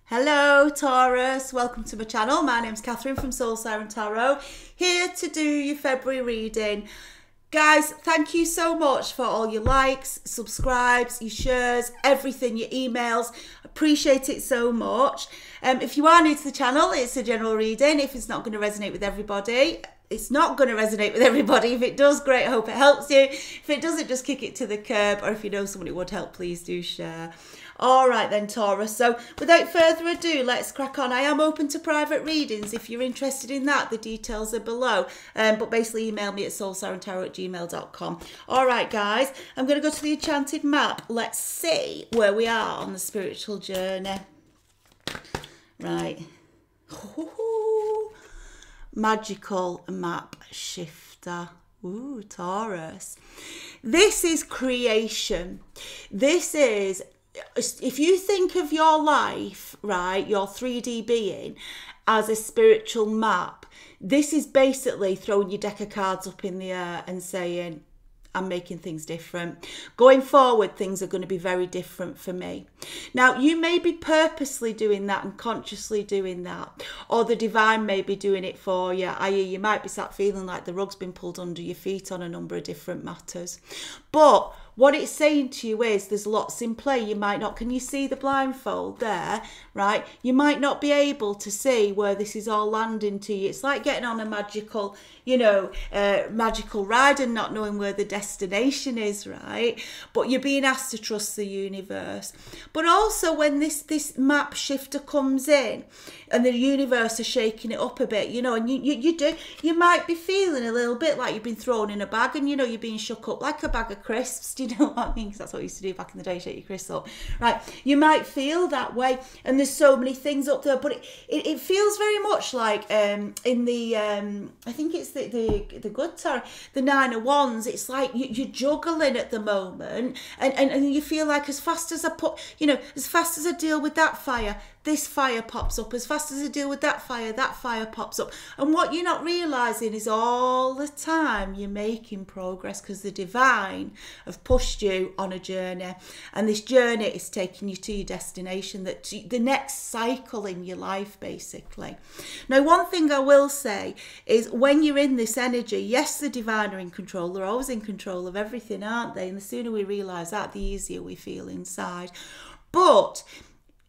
Hello Taurus, welcome to my channel. My name's Catherine from Siren Tarot, here to do your February reading. Guys, thank you so much for all your likes, subscribes, your shares, everything, your emails. Appreciate it so much. If you are new to the channel, it's a general reading. If it's not going to resonate with everybody, it's not going to resonate with everybody. If it does, great, I hope it helps you. If it doesn't, just kick it to the curb, or if you know someone it would help, please do share. All right then, Taurus. So without further ado, let's crack on. I am open to private readings. If you're interested in that, the details are below. But basically email me at soulsirentarot@gmail.com. All right, guys, I'm going to go to the enchanted map. Let's see where we are on the spiritual journey. Right. Ooh, magical map shifter. Ooh, Taurus. This is creation. This is, if you think of your life, right, your 3D being as a spiritual map, this is basically throwing your deck of cards up in the air and saying, I'm making things different. Going forward, things are going to be very different for me. Now, you may be purposely doing that and consciously doing that, or the divine may be doing it for you, i.e. you might be sat feeling like the rug's been pulled under your feet on a number of different matters. But what it's saying to you is there's lots in play. You might not, can you see the blindfold there, right? You might not be able to see where this is all landing to you. It's like getting on a magical, magical ride and not knowing where the destination is, right? But you're being asked to trust the universe. But also when this map shifter comes in and the universe is shaking it up a bit, and you might be feeling a little bit like you've been thrown in a bag and, you're being shook up like a bag of crisps. Do you know what I mean? Because that's what we used to do back in the day, shake your crisps up. Right. You might feel that way. And there's so many things up there, but it feels very much like in the, I think it's the good tarot, the Nine of Wands. It's like you're juggling at the moment and you feel like as fast as as fast as I deal with that fire, this fire pops up. As fast as I deal with that fire pops up. And what you're not realising is all the time you're making progress because the divine have pushed you on a journey. And this journey is taking you to your destination, the next cycle in your life, basically. Now, one thing I will say is when you're in this energy, yes, the divine are in control. They're always in control of everything, aren't they? And the sooner we realise that, the easier we feel inside. But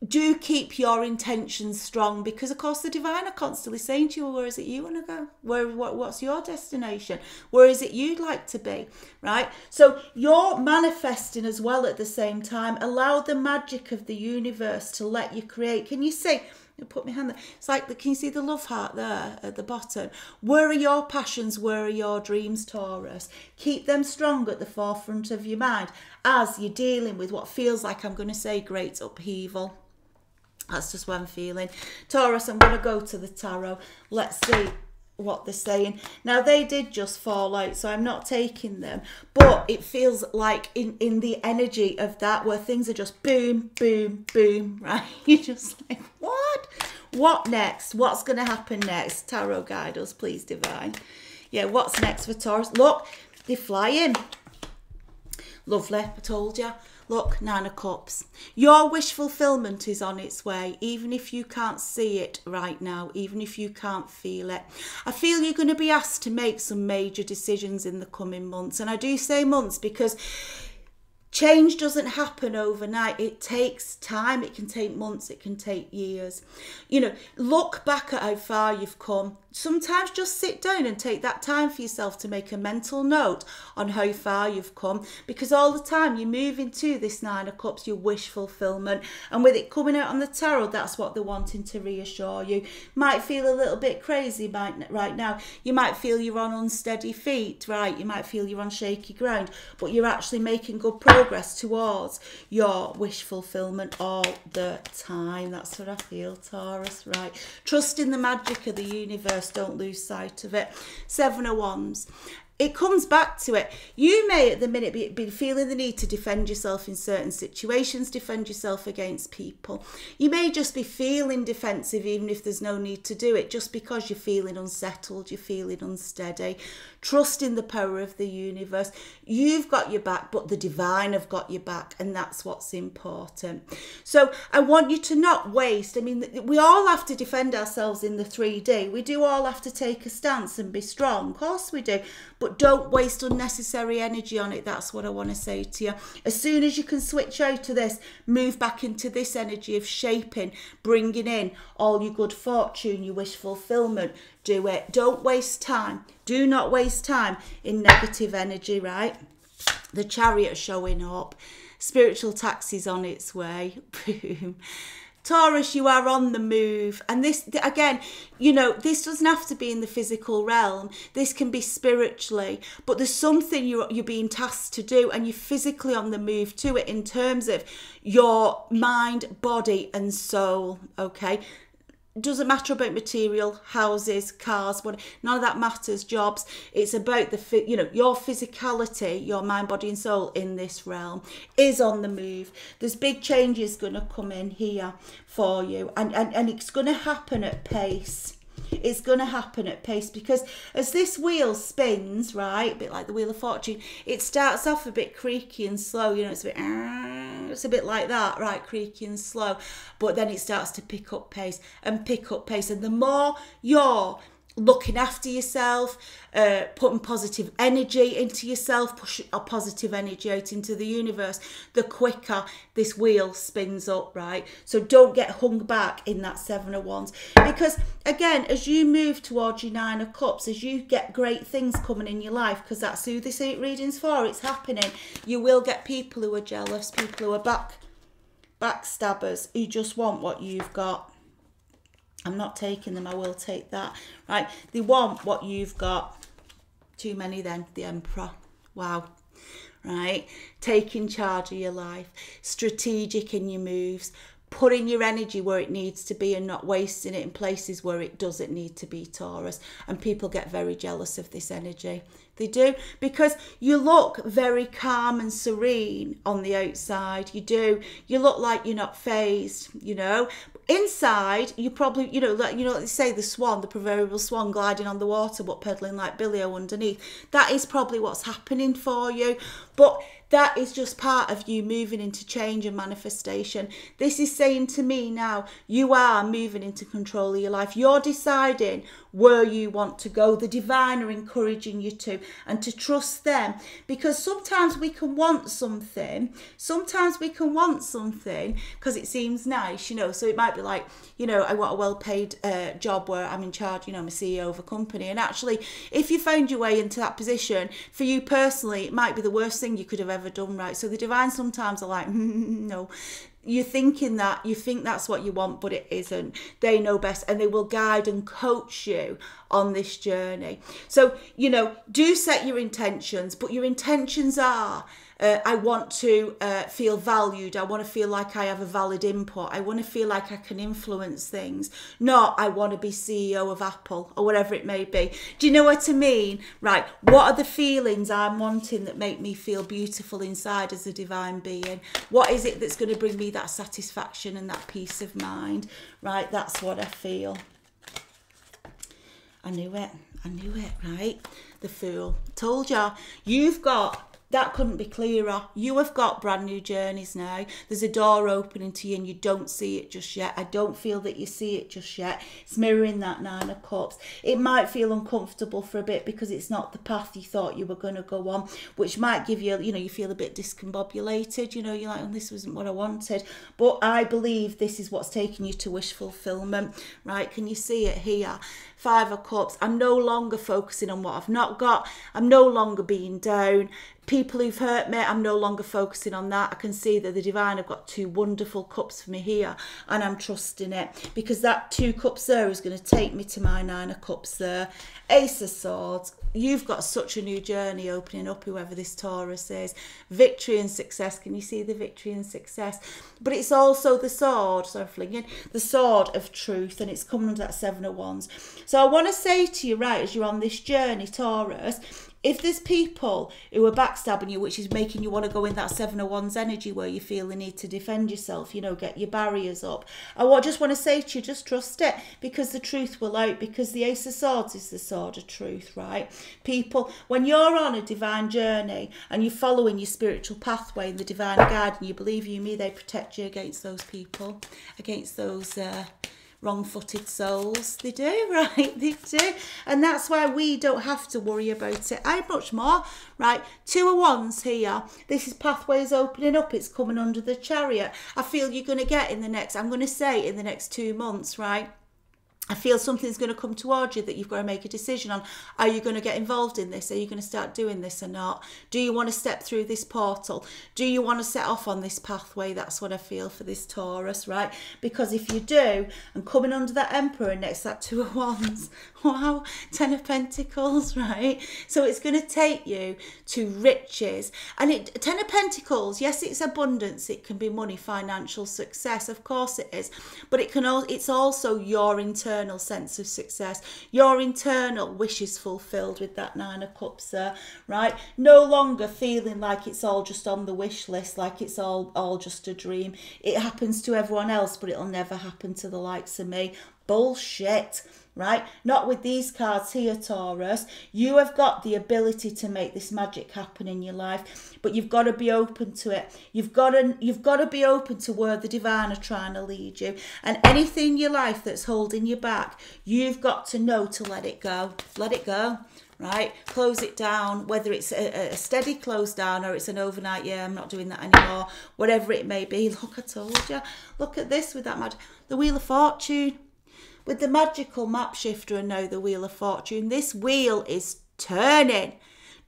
do keep your intentions strong because, of course, the divine are constantly saying to you, well, where is it you want to go? What's your destination? Where is it you'd like to be, right? So you're manifesting as well at the same time. Allow the magic of the universe to let you create. Can you see? I put my hand there. It's like, can you see the love heart there at the bottom? Where are your passions? Where are your dreams, Taurus? Keep them strong at the forefront of your mind as you're dealing with what feels like, I'm going to say, great upheaval. That's just what I'm feeling. Taurus, I'm going to go to the tarot. Let's see what they're saying. Now, they did just fall out, so I'm not taking them. But it feels like in the energy of that, where things are just boom, boom, boom, right? You're just like, what? What next? What's going to happen next? Tarot, guide us, please, divine. Yeah, what's next for Taurus? Look, they're flying. Lovely, I told you. Look, Nine of Cups. Your wish fulfillment is on its way, even if you can't see it right now, even if you can't feel it. I feel you're going to be asked to make some major decisions in the coming months. And I do say months because change doesn't happen overnight. It takes time. It can take months. It can take years. Look back at how far you've come. Sometimes just sit down and take that time for yourself to make a mental note on how far you've come, because all the time you move into this Nine of Cups, your wish fulfillment, and with it coming out on the tarot, that's what they're wanting to reassure you. Might feel a little bit crazy right now. You might feel you're on unsteady feet, right? You might feel you're on shaky ground, but you're actually making good progress towards your wish fulfillment all the time. That's what I feel, Taurus, right? Trust in the magic of the universe. Don't lose sight of it. Seven of Wands. it comes back to it. You may at the minute be feeling the need to defend yourself in certain situations, defend yourself against people. You may just be feeling defensive even if there's no need to do it, just because you're feeling unsettled, you're feeling unsteady. Trust in the power of the universe. You've got your back, but the divine have got your back, and that's what's important. So I want you to not waste. I mean, we all have to defend ourselves in the 3D. We do all have to take a stance and be strong. Of course we do. But don't waste unnecessary energy on it. That's what I want to say to you. As soon as you can switch out of this, move back into this energy of shaping, bringing in all your good fortune, your wish fulfillment. Do it. Don't waste time. Do not waste time in negative energy, right? The Chariot showing up. Spiritual taxi's on its way. Boom. Taurus, you are on the move. And this, again, you know, this doesn't have to be in the physical realm. This can be spiritually. But there's something you're being tasked to do, and you're physically on the move to it in terms of your mind, body and soul, okay? Doesn't matter about material, houses, cars, none of that matters, jobs. It's about your physicality, your mind, body and soul in this realm is on the move. There's big changes going to come in here for you, and it's going to happen at pace. It's going to happen at pace, because as this wheel spins, right, a bit like the Wheel of Fortune, it starts off a bit creaky and slow, you know, it's a bit like that, right, creaky and slow, but then it starts to pick up pace, and the more you're looking after yourself, putting positive energy into yourself, pushing a positive energy out into the universe, the quicker this wheel spins up, right? So don't get hung back in that 7 of Wands, because again, as you move towards your 9 of Cups, as you get great things coming in your life, because that's who this reading's for, it's happening, you will get people who are jealous, people who are backstabbers, who just want what you've got. I'm not taking them, I will take that. Right, they want what you've got. Too many then, the Emperor. Wow. Right, taking charge of your life, strategic in your moves, putting your energy where it needs to be and not wasting it in places where it doesn't need to be, Taurus. And people get very jealous of this energy. They do, because you look very calm and serene on the outside. You do. You look like you're not phased, you know. Inside, you probably, like they say, the swan, the proverbial swan gliding on the water, but peddling like Billy-O underneath. That is probably what's happening for you. But that is just part of you moving into change and manifestation. This is saying to me now, you are moving into control of your life. You're deciding where you want to go. The divine are encouraging you to, and to trust them, because sometimes we can want something because it seems nice, so it might be like, I want a well-paid job where I'm in charge, I'm a CEO of a company, and actually if you found your way into that position, for you personally it might be the worst thing you could have ever done, right? So the divine sometimes are like, no, you're thinking that, you think that's what you want, but it isn't. They know best, and they will guide and coach you on this journey. So, do set your intentions, but your intentions are, I want to feel valued. I want to feel like I have a valid input. I want to feel like I can influence things. Not, I want to be CEO of Apple or whatever it may be. Do you know what I mean? Right. What are the feelings I'm wanting that make me feel beautiful inside as a divine being? What is it that's going to bring me that satisfaction and that peace of mind? Right. That's what I feel. I knew it, right? The Fool. Told ya, you've got, that couldn't be clearer. You have got brand new journeys now. There's a door opening to you and you don't see it just yet. I don't feel that you see it just yet. It's mirroring that 9 of Cups. It might feel uncomfortable for a bit because it's not the path you thought you were going to go on, which might give you, you feel a bit discombobulated. You're like, oh, this wasn't what I wanted. But I believe this is what's taking you to wish fulfillment, right? Can you see it here? 5 of Cups. I'm no longer focusing on what I've not got. I'm no longer being down. People who've hurt me, I'm no longer focusing on that. I can see that the divine have got 2 wonderful cups for me here, and I'm trusting it, because that 2 cups there is going to take me to my 9 of Cups there. Ace of Swords. You've got such a new journey opening up, whoever this Taurus is. Victory and success. Can you see the victory and success? But it's also the sword, so I'm flinging, the sword of truth, and it's coming under that 7 of Wands. So I want to say to you, right, as you're on this journey, Taurus, If there's people who are backstabbing you, which is making you want to go in that 7 of Wands energy where you feel the need to defend yourself, you know, get your barriers up, I just want to say to you, just trust it, because the truth will out, because the Ace of Swords is the sword of truth, right? People, when you're on a divine journey and you're following your spiritual pathway and the divine guide, and you believe you me, they protect you against those people, against those wrong-footed souls. They do, right? They do. And that's why we don't have to worry about it. How much more, right? 2 of Wands here. This is pathways opening up. It's coming under the Chariot. I feel you're going to get in the next, I'm going to say in the next 2 months, right? I feel something's going to come towards you that you've got to make a decision on. Are you going to get involved in this? Are you going to start doing this or not? Do you want to step through this portal? Do you want to set off on this pathway? That's what I feel for this Taurus, right? Because if you do, and coming under that Emperor next to that 2 of Wands, wow, 10 of Pentacles, right? So it's going to take you to riches. And 10 of Pentacles, yes, it's abundance. It can be money, financial success. Of course it is. But it's also your internal sense of success, your internal wishes fulfilled with that 9 of Cups there, right? No longer feeling like it's all just on the wish list, like it's all just a dream. It happens to everyone else, but it'll never happen to the likes of me. Bullshit, right? Not with these cards here, Taurus. You have got the ability to make this magic happen in your life, but you've got to be open to it. You've got to be open to where the divine are trying to lead you. And anything in your life that's holding you back, you've got to know to let it go. Let it go. Right, close it down, whether it's a steady close down or it's an overnight, yeah, I'm not doing that anymore, whatever it may be. Look, I told you. Look at this with that the Wheel of Fortune. With the magical map shifter and now the Wheel of Fortune, this wheel is turning.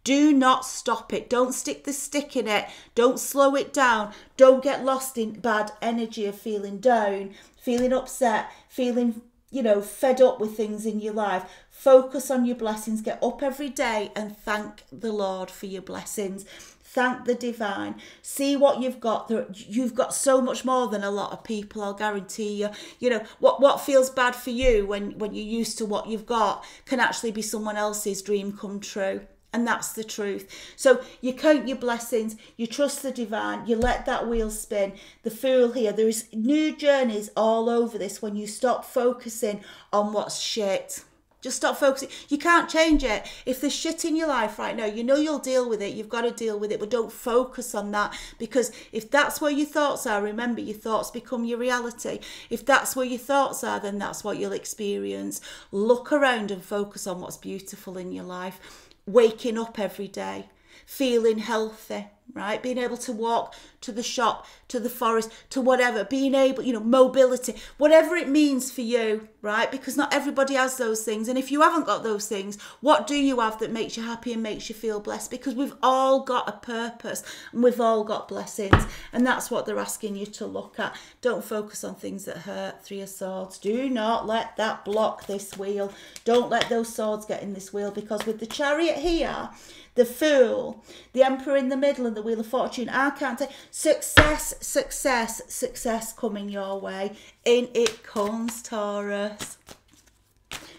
Do not stop it. Don't stick the stick in it. Don't slow it down. Don't get lost in bad energy of feeling down, feeling upset, feeling, you know, fed up with things in your life. Focus on your blessings. Get up every day and thank the Lord for your blessings. Thank the divine. See what you've got. You've got so much more than a lot of people, I'll guarantee you. You know, what feels bad for you when you're used to what you've got can actually be someone else's dream come true. And that's the truth. So you count your blessings, you trust the divine, you let that wheel spin. The Fool here, there is new journeys all over this when you stop focusing on what's shit. Just stop focusing. You can't change it. If there's shit in your life right now, you know you'll deal with it. You've got to deal with it, but don't focus on that, because if that's where your thoughts are, remember, your thoughts become your reality. If that's where your thoughts are, then that's what you'll experience. Look around and focus on what's beautiful in your life. Waking up every day, feeling healthy, right? Being able to walk to the shop, to the forest, to whatever, being able, you know, mobility, whatever it means for you, right? Because not everybody has those things. And if you haven't got those things, what do you have that makes you happy and makes you feel blessed? Because we've all got a purpose and we've all got blessings. And that's what they're asking you to look at. Don't focus on things that hurt. 3 of Swords. Do not let that block this wheel. Don't let those swords get in this wheel, because with the Chariot here, the Fool, the Emperor in the middle, and the Wheel of Fortune, I can't take success, success, success coming your way. In it comes, Taurus.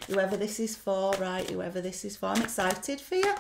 Whoever this is for, right? Whoever this is for. I'm excited for you.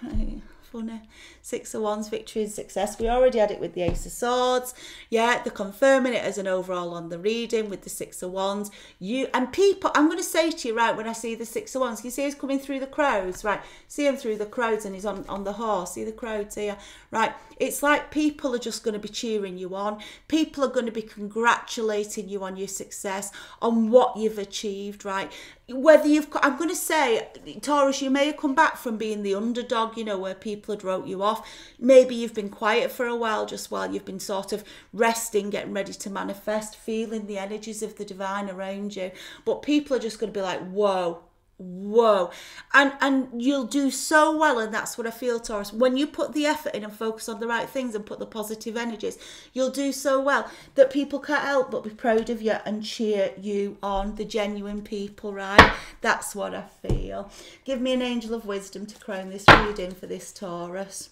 Right. Funny. 6 of Wands, victory and success. We already had it with the Ace of Swords. Yeah, they're confirming it as an overall on the reading with the 6 of Wands. You and people, I'm going to say to you, right, when I see the 6 of Wands, you see he's coming through the crowds, right? See him through the crowds and he's on the horse. See the crowds here, right? It's like people are just going to be cheering you on. People are going to be congratulating you on your success, on what you've achieved, right? Whether I'm going to say, Taurus, you may have come back from being the underdog, you know, where people had wrote you off. Maybe you've been quiet for a while, just while you've been sort of resting, getting ready to manifest, feeling the energies of the divine around you. But people are just going to be like, whoa. Whoa. And you'll do so well, and that's what I feel, Taurus. When you put the effort in and focus on the right things and put the positive energies, you'll do so well that people can't help but be proud of you and cheer you on. The genuine people, right? That's what I feel. Give me an angel of wisdom to crown this reading for this Taurus.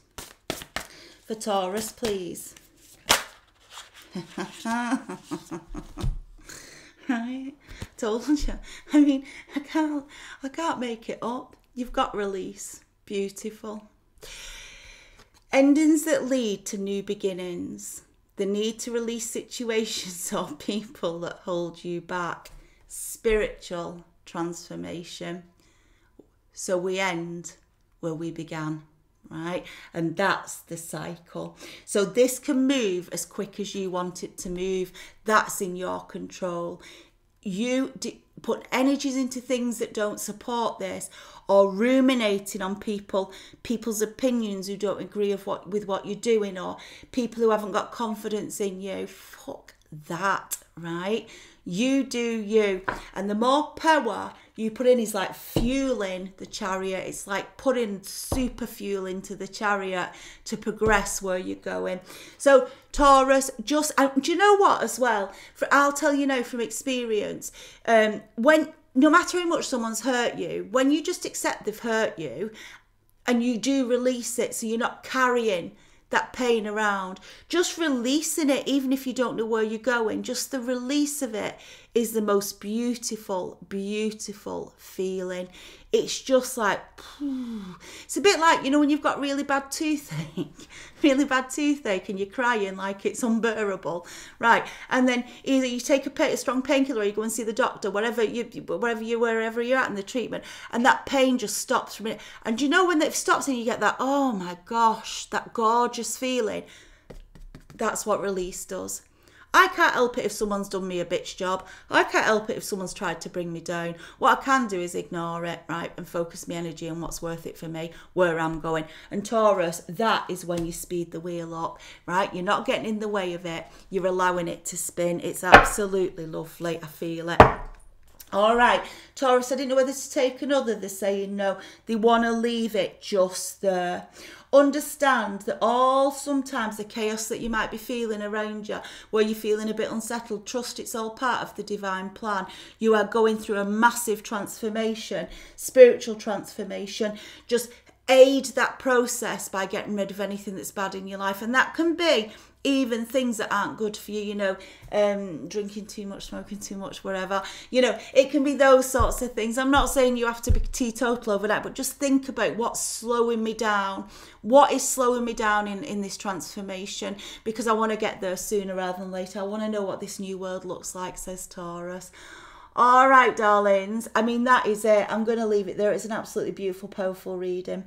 For Taurus, please. Right. Told you. I mean, I can't make it up. You've got release. Beautiful. Endings that lead to new beginnings. The need to release situations or people that hold you back. Spiritual transformation. So we end where we began, right? And that's the cycle. So this can move as quick as you want it to move. That's in your control. You put energies into things that don't support this, or ruminating on people's opinions who don't agree with what you're doing, or people who haven't got confidence in you. Fuck that, right? You do you. And the more power you put in is like fueling the chariot. It's like putting super fuel into the chariot to progress where you're going. So Taurus, do you know what as well? I'll tell you now from experience, no matter how much someone's hurt you, when you just accept they've hurt you and you do release it, so you're not carrying that pain around, just releasing it, even if you don't know where you're going, just the release of it is the most beautiful, beautiful feeling. It's just like, it's a bit like, you know, when you've got really bad toothache and you're crying like it's unbearable, right? And then either you take a strong painkiller or you go and see the doctor, wherever you're at in the treatment, and that pain just stops from it. And you know when it stops and you get that, oh my gosh, that gorgeous feeling, that's what release does. I can't help it if someone's done me a bitch job. I can't help it if someone's tried to bring me down. What I can do is ignore it, right, and focus my energy on what's worth it for me, where I'm going. And Taurus, that is when you speed the wheel up, right? You're not getting in the way of it. You're allowing it to spin. It's absolutely lovely. I feel it. All right, Taurus, I didn't know whether to take another. They're saying no. They want to leave it just there. Understand that sometimes the chaos that you might be feeling around you, where you're feeling a bit unsettled, trust it's all part of the divine plan. You are going through a massive transformation, spiritual transformation. Just aid that process by getting rid of anything that's bad in your life. And that can be even things that aren't good for you, you know, drinking too much, smoking too much, whatever. You know, it can be those sorts of things. I'm not saying you have to be teetotal over that, but just think about what's slowing me down. What is slowing me down in this transformation? Because I want to get there sooner rather than later. I want to know what this new world looks like, says Taurus. All right, darlings. I mean, that is it. I'm going to leave it there. It's an absolutely beautiful, powerful reading.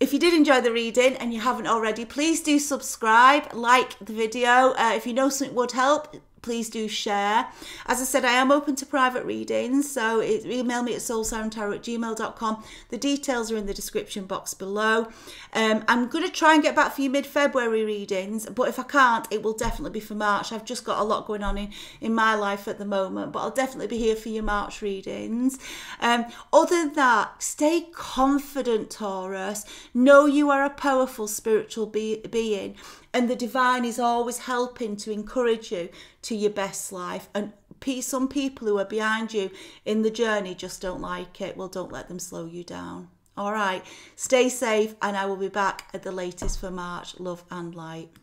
If you did enjoy the reading and you haven't already, please do subscribe, like the video. If you know something would help, please do share. As I said, I am open to private readings, so email me at soulsirentarot@gmail.com. The details are in the description box below. I'm going to try and get back for you mid-February readings, but if I can't, it will definitely be for March. I've just got a lot going on in my life at the moment, but I'll definitely be here for your March readings. Other than that, stay confident, Taurus. Know you are a powerful spiritual being, and the divine is always helping to encourage you to your best life. And some people who are behind you in the journey just don't like it. Well, don't let them slow you down. All right. Stay safe, and I will be back at the latest for March. Love and light.